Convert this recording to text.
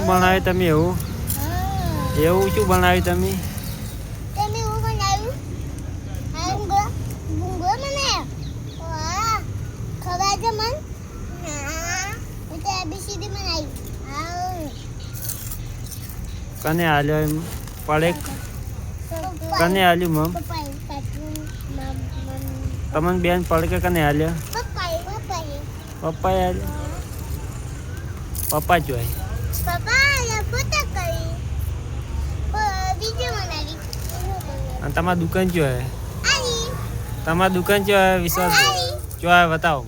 શું બનાવ્યું તમે એવું? એવું શું બનાવ્યું તમે? તમે એવું બનાવ્યું? ભૂંગો બનાવ્યો. વાહ, ખબર છે મન? હા, હું તો ABCD બનાવી. હા. કને આલ્યો એમ પડે? કને આલ્યું મમ? તમને બેન પડકે કને આલ્યો? પપ્પાએ આલ્યો. પપ્પા જોઈ. અને તમારી દુકાન જો હે? તમારી દુકાન જો હે વિશ્વાસ? જો હે બતાવો.